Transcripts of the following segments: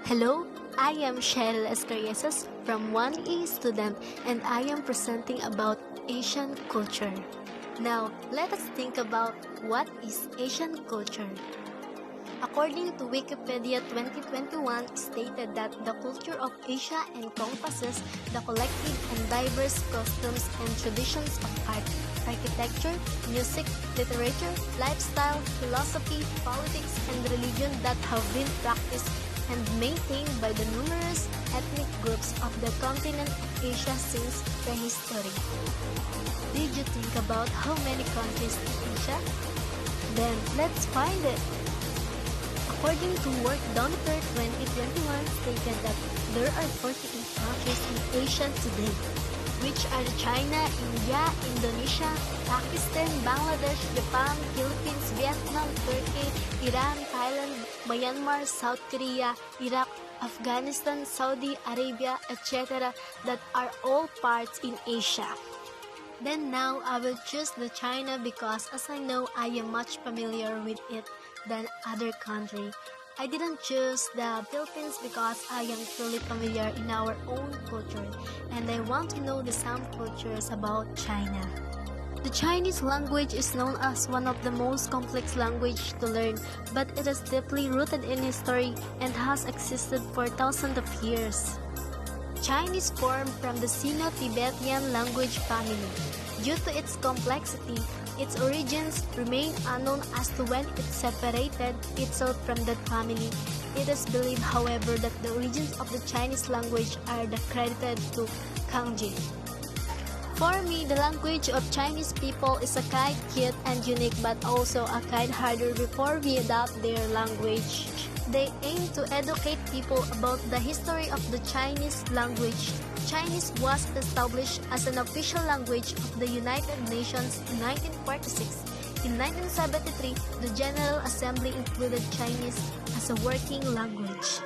Hello, I am Cheryl Escarieses from 1E student and I am presenting about Asian culture. Now, let us think about what is Asian culture. According to Wikipedia 2021, stated that the culture of Asia encompasses the collective and diverse customs and traditions of art, architecture, music, literature, lifestyle, philosophy, politics, and religion that have been practiced and maintained by the numerous ethnic groups of the continent of Asia since prehistory. Did you think about how many countries in Asia? Then let's find it. According to Worldometer 2021 stated that there are 48 countries in Asia today, which are China, India, Indonesia, Pakistan, Bangladesh, Japan, Philippines, Vietnam, Turkey, Iran, Thailand, Myanmar, South Korea, Iraq, Afghanistan, Saudi Arabia, etc. that are all parts in Asia. Then now I will choose the China because as I know I am much familiar with it than other country. I didn't choose the Philippines because I am truly familiar in our own culture and I want to know the some cultures about China. The Chinese language is known as one of the most complex language to learn, but it is deeply rooted in history and has existed for thousands of years. Chinese formed from the Sino-Tibetan language family. Due to its complexity, its origins remain unknown as to when it separated itself from that family. It is believed, however, that the origins of the Chinese language are credited to Kanji. For me, the language of Chinese people is a kind, cute, and unique, but also a kind harder before we adopt their language. They aim to educate people about the history of the Chinese language. Chinese was established as an official language of the United Nations in 1946. In 1973, the General Assembly included Chinese as a working language.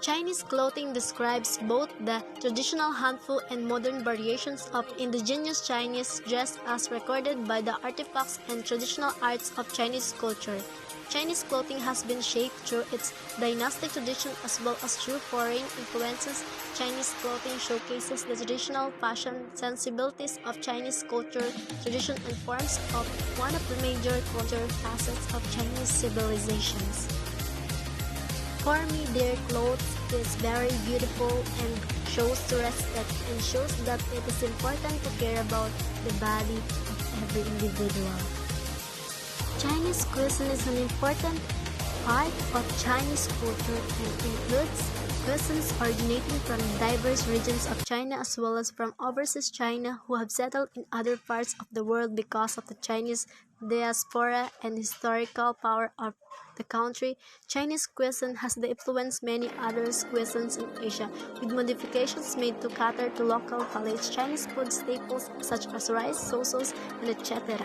Chinese clothing describes both the traditional Hanfu and modern variations of indigenous Chinese dress as recorded by the artifacts and traditional arts of Chinese culture. Chinese clothing has been shaped through its dynastic tradition as well as through foreign influences. Chinese clothing showcases the traditional fashion sensibilities of Chinese culture, tradition, and forms of one of the major culture facets of Chinese civilizations. For me, their clothes is very beautiful and shows the respect and shows that it is important to care about the body of every individual. Chinese cuisine is an important part of Chinese culture and includes cuisines originating from diverse regions of China as well as from overseas China who have settled in other parts of the world because of the Chinese diaspora and historical power of the country. Chinese cuisine has influenced many other cuisines in Asia, with modifications made to cater to local palates. Chinese food staples such as rice, sauces, and etc.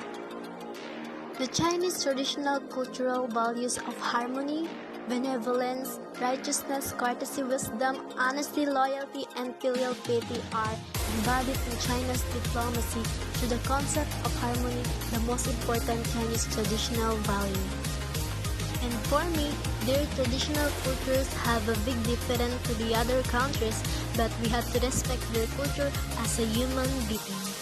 The Chinese traditional cultural values of harmony, benevolence, righteousness, courtesy, wisdom, honesty, loyalty, and filial piety are embodied in China's diplomacy through the concept of harmony, the most important Chinese traditional value. And for me, their traditional cultures have a big difference to the other countries, but we have to respect their culture as a human being.